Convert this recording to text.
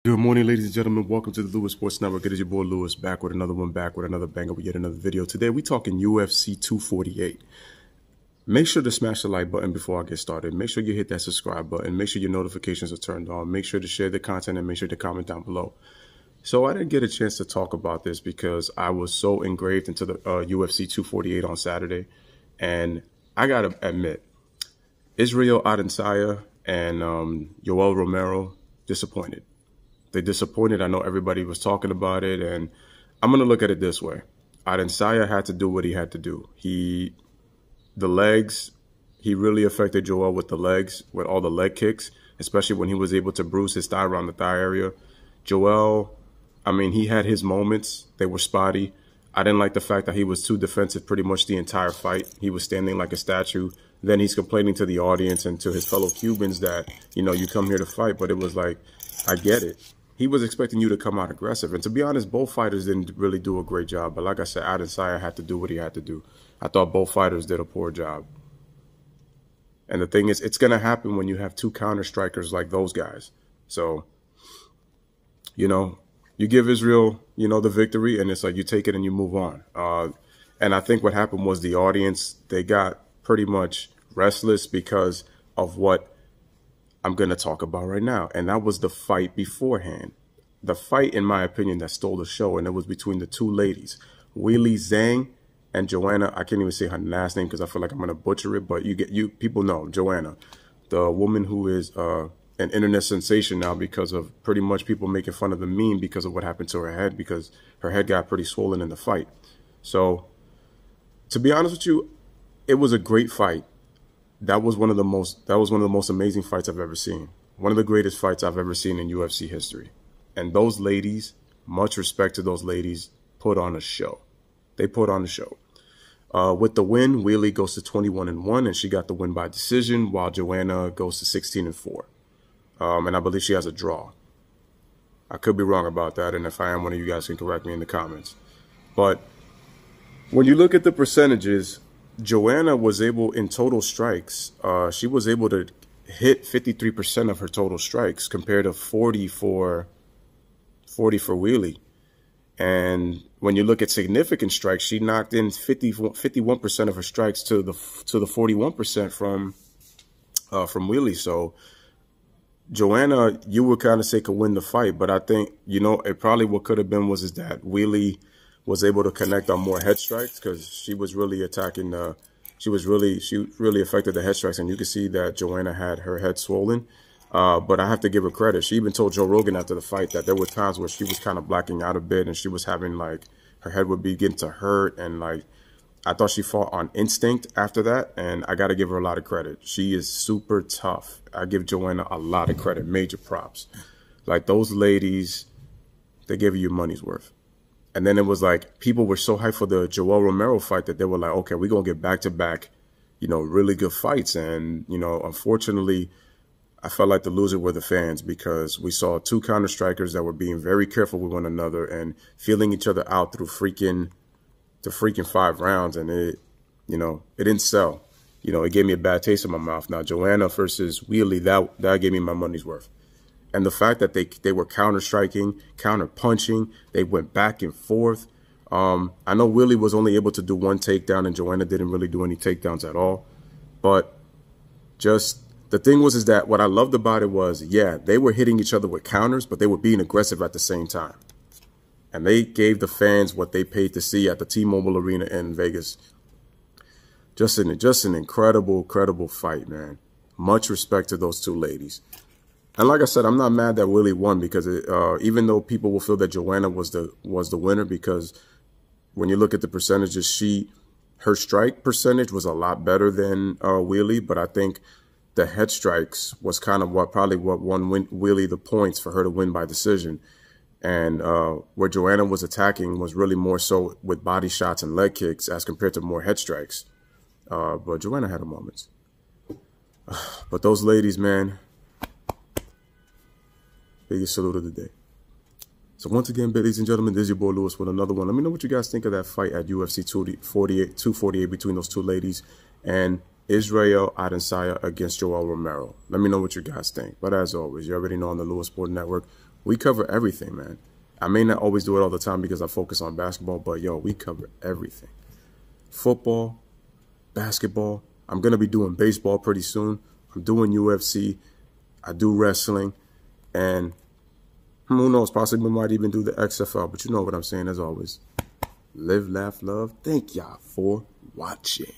Good morning, ladies and gentlemen. Welcome to the Louis Sports Network. It is your boy Louis, back with another one, back with another banger. We get another video. Today, we talking UFC 248. Make sure to smash the like button before I get started. Make sure you hit that subscribe button. Make sure your notifications are turned on. Make sure to share the content and make sure to comment down below. So I didn't get a chance to talk about this because I was so engraved into the UFC 248 on Saturday. And I got to admit, Israel Adesanya and Yoel Romero disappointed. They disappointed. I know everybody was talking about it, and I'm going to look at it this way. Adesanya had to do what he had to do. The legs, he really affected Joel with the legs, with all the leg kicks, especially when he was able to bruise his thigh around the thigh area. Joel, I mean, he had his moments. They were spotty. I didn't like the fact that he was too defensive pretty much the entire fight. He was standing like a statue. Then he's complaining to the audience and to his fellow Cubans that, you know, you come here to fight, but it was like, I get it. He was expecting you to come out aggressive. And to be honest, both fighters didn't really do a great job. But like I said, Adesanya had to do what he had to do. I thought both fighters did a poor job. And the thing is, it's going to happen when you have two counter strikers like those guys. So, you know, you give Israel, you know, the victory, and it's like you take it and you move on. And I think what happened was the audience, they got pretty much restless because of what I'm going to talk about right now. And that was the fight beforehand. The fight, in my opinion, that stole the show. And it was between the two ladies, Weili Zhang and Joanna. I can't even say her last name because I feel like I'm going to butcher it. But people know Joanna, the woman who is an internet sensation now because of pretty much people making fun of the meme because of what happened to her head, because her head got pretty swollen in the fight. So to be honest with you, it was a great fight. That was one of the most amazing fights I've ever seen. One of the greatest fights I've ever seen in UFC history. And those ladies, much respect to those ladies, put on a show. They put on a show. With the win, Weili goes to 21-1, and she got the win by decision, while Joanna goes to 16-4. And I believe she has a draw. I could be wrong about that, and if I am, one of you guys can correct me in the comments. But when you look at the percentages, Joanna was able, in total strikes, she was able to hit 53% of her total strikes compared to 40 for Weili. And when you look at significant strikes, she knocked in 51% of her strikes to the 41% from Weili. So Joanna, you would kind of say could win the fight, but I think, you know, it probably what could have been is that Weili was able to connect on more head strikes because she was really attacking she really affected the head strikes, and you can see that Joanna had her head swollen. But I have to give her credit. She even told Joe Rogan after the fight that there were times where she was kind of blacking out a bit, and she was having, like, her head would begin to hurt, and like I thought she fought on instinct after that, and I got to give her a lot of credit. She is super tough. I give Joanna a lot of credit, major props. Like, those ladies, they gave you your money's worth. And then it was like people were so hyped for the Joel Romero fight that they were like, okay, we're going to get back-to-back, you know, really good fights. And, you know, unfortunately, I felt like the loser were the fans because we saw two counter strikers that were being very careful with one another and feeling each other out through the freaking 5 rounds. And it, you know, it didn't sell. You know, it gave me a bad taste in my mouth. Now, Joanna versus Weili, that gave me my money's worth. And the fact that they were counter-striking, counter-punching, they went back and forth. I know Weili was only able to do one takedown, and Joanna didn't really do any takedowns at all. But just the thing is that what I loved about it was, yeah, they were hitting each other with counters, but they were being aggressive at the same time. And they gave the fans what they paid to see at the T-Mobile Arena in Vegas. Just an incredible fight, man. Much respect to those two ladies. And like I said, I'm not mad that Weili won because even though people will feel that Joanna was the winner, because when you look at the percentages, her strike percentage was a lot better than Weili, but I think the head strikes was kind of what won Weili the points for her to win by decision. And where Joanna was attacking was really more so with body shots and leg kicks as compared to more head strikes. But Joanna had her moments. But those ladies, man, biggest salute of the day. So once again, ladies and gentlemen, this is your boy Louis with another one. Let me know what you guys think of that fight at UFC 248 between those two ladies and Israel Adesanya against Joel Romero. Let me know what you guys think. But as always, you already know on the Louis Sports Network, We cover everything, man. I may not always do it all the time because I focus on basketball, but yo, we cover everything. Football, basketball. I'm going to be doing baseball pretty soon. I'm doing UFC. I do wrestling. And who knows, possibly we might even do the XFL. But you know what I'm saying, as always. Live, laugh, love. Thank y'all for watching.